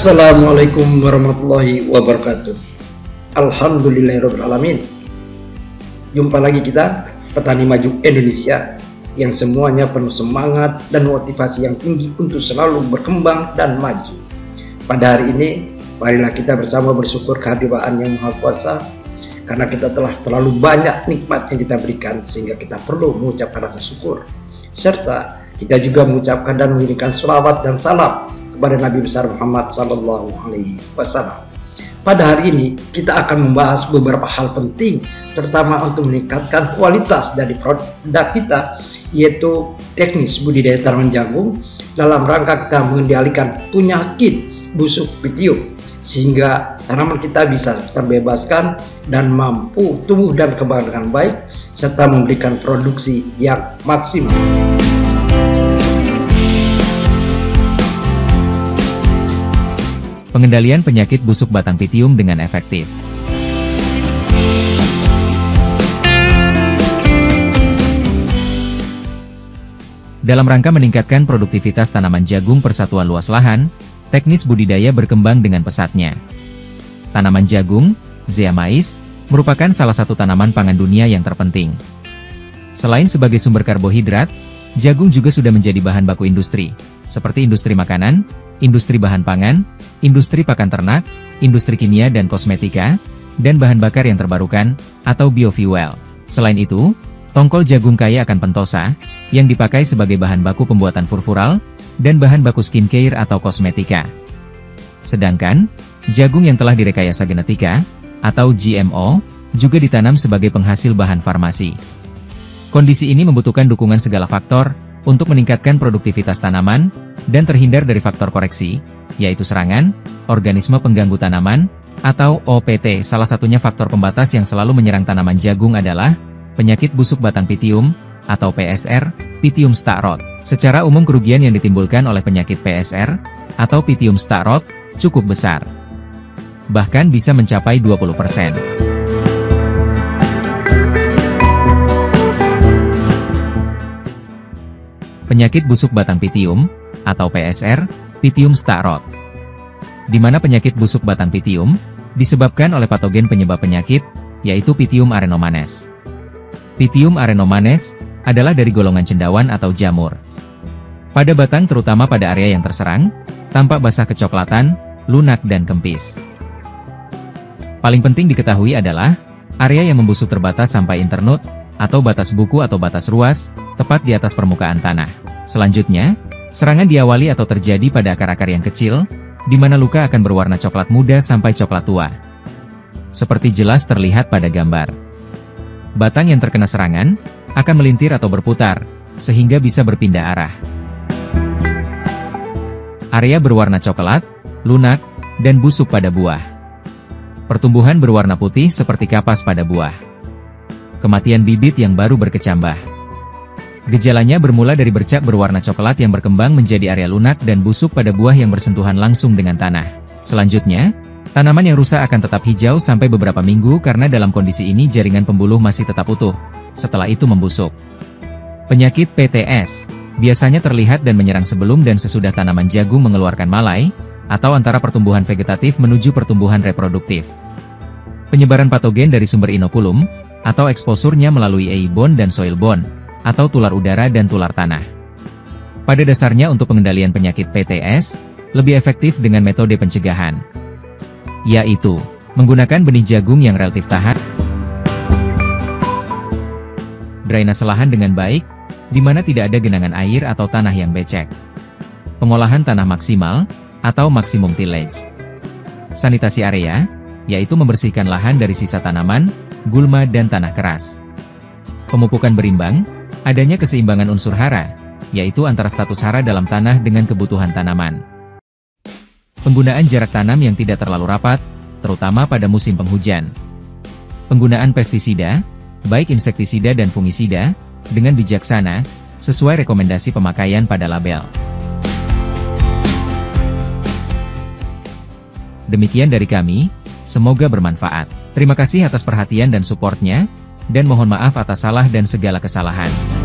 Assalamualaikum warahmatullahi wabarakatuh. Alhamdulillahirrahmanirrahim. Jumpa lagi kita, petani maju Indonesia, yang semuanya penuh semangat dan motivasi yang tinggi untuk selalu berkembang dan maju. Pada hari ini, marilah kita bersama bersyukur kehadiran Yang Maha Kuasa, karena kita telah terlalu banyak nikmat yang kita berikan sehingga kita perlu mengucapkan rasa syukur. Serta kita juga mengucapkan dan mengirimkan sholawat dan salam kepada Nabi besar Muhammad SAW. Pada hari ini kita akan membahas beberapa hal penting, terutama untuk meningkatkan kualitas dari produk kita, yaitu teknis budidaya tanaman jagung dalam rangka kita mengendalikan penyakit busuk pitium, sehingga tanaman kita bisa terbebaskan dan mampu tumbuh dan kembang dengan baik, serta memberikan produksi yang maksimal. Pengendalian penyakit busuk batang pitium dengan efektif. Dalam rangka meningkatkan produktivitas tanaman jagung persatuan luas lahan, teknis budidaya berkembang dengan pesatnya. Tanaman jagung, Zea mays, merupakan salah satu tanaman pangan dunia yang terpenting. Selain sebagai sumber karbohidrat, jagung juga sudah menjadi bahan baku industri, seperti industri makanan, industri bahan pangan, industri pakan ternak, industri kimia dan kosmetika, dan bahan bakar yang terbarukan, atau biofuel. Selain itu, tongkol jagung kaya akan pentosa, yang dipakai sebagai bahan baku pembuatan furfural, dan bahan baku skincare atau kosmetika. Sedangkan, jagung yang telah direkayasa genetika, atau GMO, juga ditanam sebagai penghasil bahan farmasi. Kondisi ini membutuhkan dukungan segala faktor, untuk meningkatkan produktivitas tanaman, dan terhindar dari faktor koreksi, yaitu serangan, organisme pengganggu tanaman, atau OPT. Salah satunya faktor pembatas yang selalu menyerang tanaman jagung adalah penyakit busuk batang pitium, atau PSR, Pythium star rot. Secara umum kerugian yang ditimbulkan oleh penyakit PSR, atau Pythium star rot, cukup besar. Bahkan bisa mencapai 20%. Penyakit busuk batang pitium, atau PSR, Pythium star rot. Di mana penyakit busuk batang pitium disebabkan oleh patogen penyebab penyakit, yaitu Pythium arenomanes. Pythium arenomanes adalah dari golongan cendawan atau jamur. Pada batang terutama pada area yang terserang, tampak basah kecoklatan, lunak dan kempis. Paling penting diketahui adalah, area yang membusuk terbatas sampai internut, atau batas buku atau batas ruas, tepat di atas permukaan tanah. Selanjutnya, serangan diawali atau terjadi pada akar-akar yang kecil, di mana luka akan berwarna coklat muda sampai coklat tua. Seperti jelas terlihat pada gambar. Batang yang terkena serangan, akan melintir atau berputar, sehingga bisa berpindah arah. Area berwarna coklat, lunak, dan busuk pada buah. Pertumbuhan berwarna putih seperti kapas pada buah. Kematian bibit yang baru berkecambah. Gejalanya bermula dari bercak berwarna coklat yang berkembang menjadi area lunak dan busuk pada buah yang bersentuhan langsung dengan tanah. Selanjutnya, tanaman yang rusak akan tetap hijau sampai beberapa minggu karena dalam kondisi ini jaringan pembuluh masih tetap utuh. Setelah itu membusuk. Penyakit PTS biasanya terlihat dan menyerang sebelum dan sesudah tanaman jagung mengeluarkan malai, atau antara pertumbuhan vegetatif menuju pertumbuhan reproduktif. Penyebaran patogen dari sumber inokulum, atau eksposurnya melalui airborne dan soilborne, atau tular udara dan tular tanah. Pada dasarnya untuk pengendalian penyakit PTS, lebih efektif dengan metode pencegahan, yaitu menggunakan benih jagung yang relatif tahan, drainase lahan dengan baik, di mana tidak ada genangan air atau tanah yang becek, pengolahan tanah maksimal, atau maksimum tillage, sanitasi area, yaitu membersihkan lahan dari sisa tanaman, gulma dan tanah keras, pemupukan berimbang, adanya keseimbangan unsur hara, yaitu antara status hara dalam tanah dengan kebutuhan tanaman. Penggunaan jarak tanam yang tidak terlalu rapat, terutama pada musim penghujan. Penggunaan pestisida, baik insektisida dan fungisida, dengan bijaksana, sesuai rekomendasi pemakaian pada label. Demikian dari kami, semoga bermanfaat. Terima kasih atas perhatian dan supportnya, dan mohon maaf atas salah dan segala kesalahan.